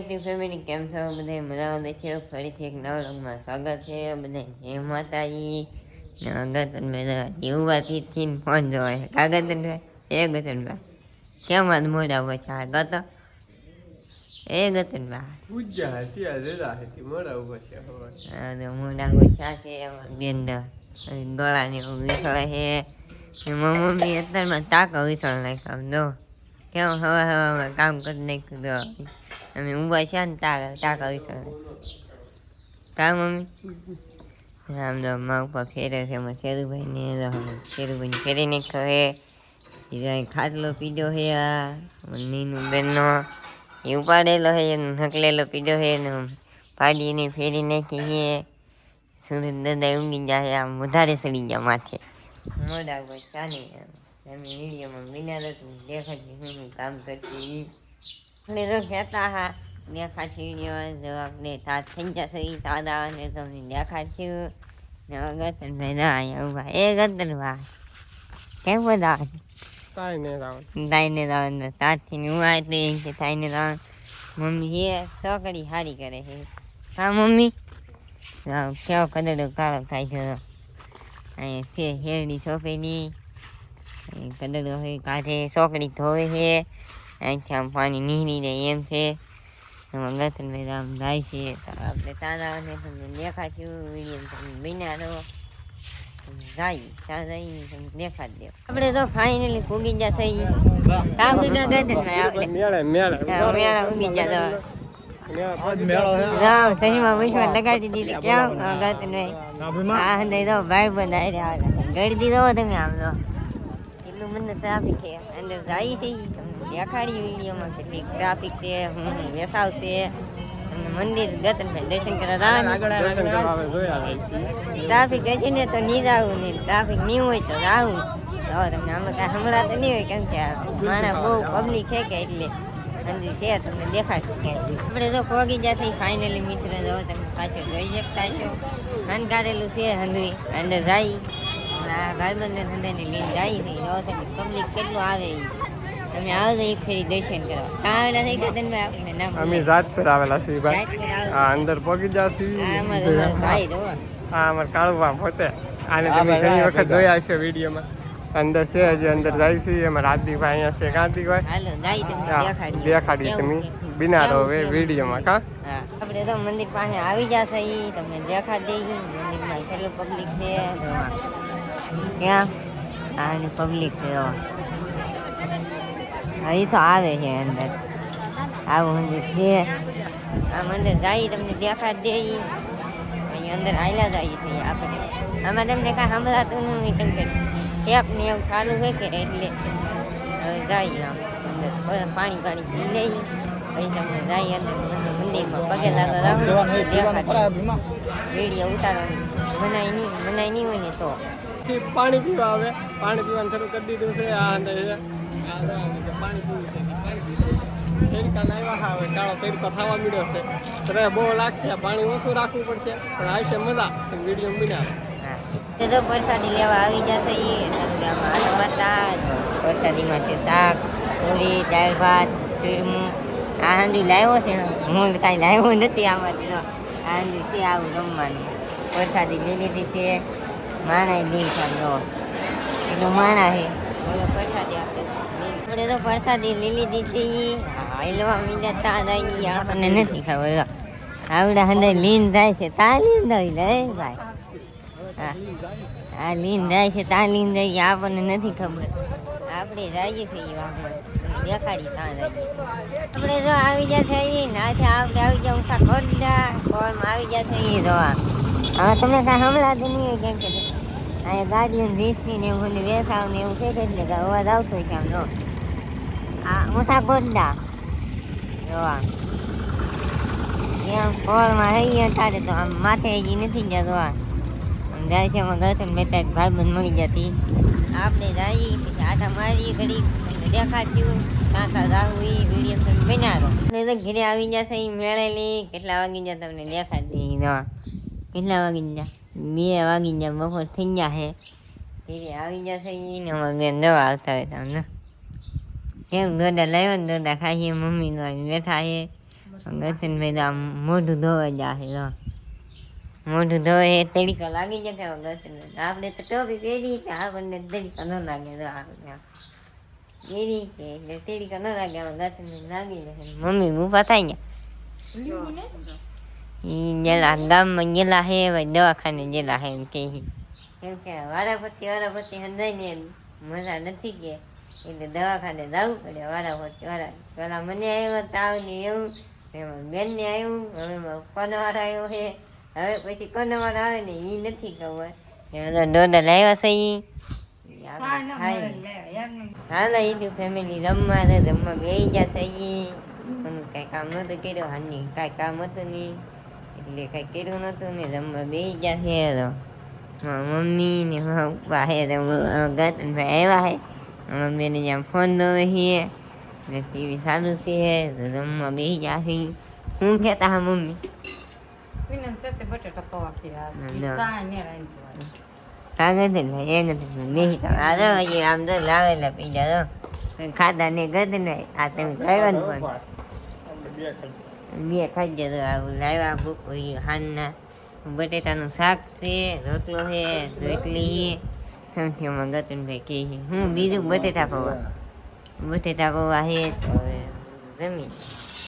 family કેમ છો બધા મજામાં છે ફરીથી એક નવા વ્લોગમાં સ્વાગત છે બધા જય માતાજી યુવાથી ફોન જોવાય કાગળભાઈ એ ગતનભાઈ કેમ આજ મોડા હોય છે ગત એ ગતનભાઈ પૂજા હતી આજે હતી મોડા ઉભા છે મોડા ગોછા છે બેન ગળાની વિસળે છે મમ્મી અત્યારમાં તાક વિસળ નાખ્યા દો કેમ હવા કામ કરી નાખ્યું અમે ઊંઘા છે ને ટાકા વિસળ કા મમ્મી આમ તો મા ઉપર ફેરે છે એમાં શેરુભાઈ ફેરીને કહે ખાટલો પીધો હે આ નીનું બેનનો એ ઉપાડેલો હે હકલેલો પીધો હે ને પાડીને ફેરી નાખી સુરત દાદા ઊંઘી જાય આમ વધારે સડી ગયા માથે મોડા કોઈ ચાલી એમ વિડીયોમાં વિના દેખાડતી હું કામ કરતી એટલે તો કહેતા હા દેખાડશે વિડીયો જો આપણે તાર થઈ જશે એ સાદા અને તમને દેખાડશું ને ગતનભાઈ ના અહીંયા ઊભા એ ગતનભાઈ કેમ બધા તાઈને રાવણ તારથી હું એટલે કે તાઈને રાવણ મમ્મી એ છોકરી હારી કરે છે હા મમ્મી કેવો કદડો કાળો થાય છે અહીંયા છે હેરડી સોફેની કદડો હોય કાઢે છોકરી ધોવે છે અહીંથી આમ પાણી નીકળી જાય એમ છે એમાં ગતનભાઈ આમ જાય છે આપણે તારાને તમને દેખાડશું વિડીયો તમે બન્યા રહો જાય ત્યાં જઈને તમને દેખાડી દો આપણે તો ફાઇનલી ઉગી જશે કામ ગતનભાઈ આપણે મેળા ઉગી જતો શરીરમાં વિશ્વાસ લગાડી દીધી ક્યાં ગતનભાઈ હા નહીં તો ભાઈ બધા ગળી દીધો તમે આમ તો એટલું મને ટ્રાફિક છે અંદર જાય છે દેખાડી વિડીયોમાં કેટલી ટ્રાફિક છે વેસાવ છે મંદિર ગતનભાઈ દર્શન કરવા ટ્રાફિક હશે ને તો નહીં જવું ને ટ્રાફિક નહીં હોય તો જવું તો તમને આમાં કાંઈ સંભળાતું નહીં હોય કેમ કે માણસ બહુ પબ્લિક છે કે એટલે મંદિર છે તમને દેખાડશે આપણે તો પહોંચી જશે ફાઇનલી મિત્ર જો તમે પાછળ જોઈ શકતા છો હનકારેલું છે હંધુઈ અંદર જાય ભાઈબંધને ધંધાને લઈને જાય છે જો તમે પબ્લિક કેટલું આવે તમે આવજો એક ફેરી દર્શન કરવા કાં આવેલા થઈ ગતનભાઈ આપણે નામ અમે જાતપુર આવેલા છીએ ભાઈ હા અંદર પગી જાસી ભાઈ જો હા અમાર કાળુબા પોતે આને તમે ઘણી વખત જોયા હશે વિડીયોમાં અંદર છે હજી અંદર જાય છે અમારા હાર્દિકભાઈ અહીંયા છે કાર્તિકભાઈ હાલો જાય તમને દેખાડી તમે બિના રહો વિડીયોમાં કા આપણે તો મંદિર પાસે આવી જશે ઈ તમને દેખાડી દઈ મંદિરમાં કેટલું પબ્લિક છે ક્યાં આની પબ્લિક છે એ તો આવે છે અંદર આવું મંદિર છે આ મંદિર જાય તમને દેખાડી દે અહીં અંદર આવેલા જાય છે આપણે આમાં તમને કાંઈ સંભળાતું નહીં કેમ કે ટેપ ને એવું ચાલુ હોય કે એટલે હવે જાય આમ અંદર પાણી પી લઈ પછી તમને જાય અંદર મંદિરમાં પગે લાગો દેખાડી વિડીયો ઉતારવાનું મનાય નહીં હોય ને તો પાણી પીવા આવે પાણી પીવાનું શરૂ કરી દીધું છે આ અંદર પાણી પીવું છે તડકા લાવ્યા હવે કાળો તડકો થવા મળ્યો છે તો બહુ લાગશે પાણી ઓછું રાખવું પડશે પણ આવશે મજા વિડીયો બિના તો પ્રસાદી લેવા આવી જશે પ્રસાદીમાં છે શાક પૂરી દાળ ભાત ચૂરમું આ હાંડી લાવ્યો છે હું કાંઈ લાવ્યો નથી આમાંથી આ હાંડી છે આવું જમવાનું પ્રસાદી લઈ લીધી છે માણા લીલ ખાધો એટલું માણા છે પ્રસાદી આપણે તો પ્રસાદી લઈ લીધી છે હાલવા મીડા તાજા આપણને નથી ખબર આવડા અંદર લીન જાય છે તા લીન દઈ લે ભાઈ આ લીન જાય છે તા લીન જાય આપણને નથી ખબર આપણે જઈએ છીએ વાહમાં દેખાડી ત્યાં જઈએ આપણે જો આવી જશે નાથે આપણે આવી જાઉં ખોડા કોલમાં આવી જશે એ જોવા હવે તમે કાંઈ હમણાં નહીં હોય કેમ કે અહીંયા ગાડીઓ રીતથી ને એવું બધું વેસાવ ને એવું છે એટલે કે અવાજ આવતો હોય છે આમ જો આ ઊંચા ખોડા જોવા એમ કોલમાં રહીએ તારે તો આમ માથે હજી નથી ગયા જોવા જાય છે એમાં ગતન બેટા ભાઈબંધ મળી જતી આપણે જઈએ પછી આટા મારી ઘડી દેખાડ્યું કાંકા રાહું એ વિડીયો તમે બનાવો એટલે તો ઘરે આવી જશે એ મેળેલી કેટલા વાગી જાય તમને દેખાડી દવા કેટલા વાગી જાય 2 વાગી જાય બપોર થઈ ગયા છે ઘરે આવી જશે એને અમારે બેન દવા આવતા હોય તમને કેમ દોડા લાવ્યો ને દોડા ખાઈએ મમ્મી બેઠા છે ગતનભાઈ તો આમ મોઢું ધોવા જાશે તો મોઢું ધોવે એ તડીકો લાગી જશે ગતનભાઈ આપણે તો ટોપી પહેરી કે આપણને તડીકો ન લાગે તો આપણે પહેરી કે એટલે તડીકો ન લાગે ગતનભાઈ લાગી જશે મમ્મી ઊભા થાય ને ઈ ગયેલા ગામમાં ગયેલા હે ભાઈ દવાખાને ગયેલા હે એમ કે કેમ કે વારાપતિ હંધાઈ ને મજા નથી કે એટલે દવાખાને જવું પડે વારાપતિ પેલા મને આવ્યો તાવ ને એવું એમાં બેનને આવ્યું હવે કોનવાર આવ્યો છે હવે પછી કોનવાર આવે ને એ નથી ખબર ડોડા લાવ્યા છે હાલ ઈધું ફેમિલી જમવા બેસી જશે એનું કાંઈ કામ નહોતું કર્યું હાલની કાંઈ કામ હતું નહીં એટલે કાંઈ કર્યું નહોતું ને જમવા બેસી જશે તો મમ્મી ને પપ્પા હે ગતનભાઈ આવ્યા હે મમ્મીને જ્યાં ફોન દોવે છીએ ને ટીવી ચાલુ છે તો જમવા બેસી જશે શું કહેતા હા મમ્મી કાગળ ને એ નથી બેસી હજી આમ તો લાવેલા પીજા તો ખાધા ને ગતનભાઈ આ તમે લાવ્યા ને પણ બે ખાઈ જતો આવું લાવ્યા બપોરી હાનના બટેટાનું શાક છે રોટલો છે રોટલી છે સમથીમાં ગતનભાઈ કહે છે હું બીજું બટેટા પૌવા છે તો જમી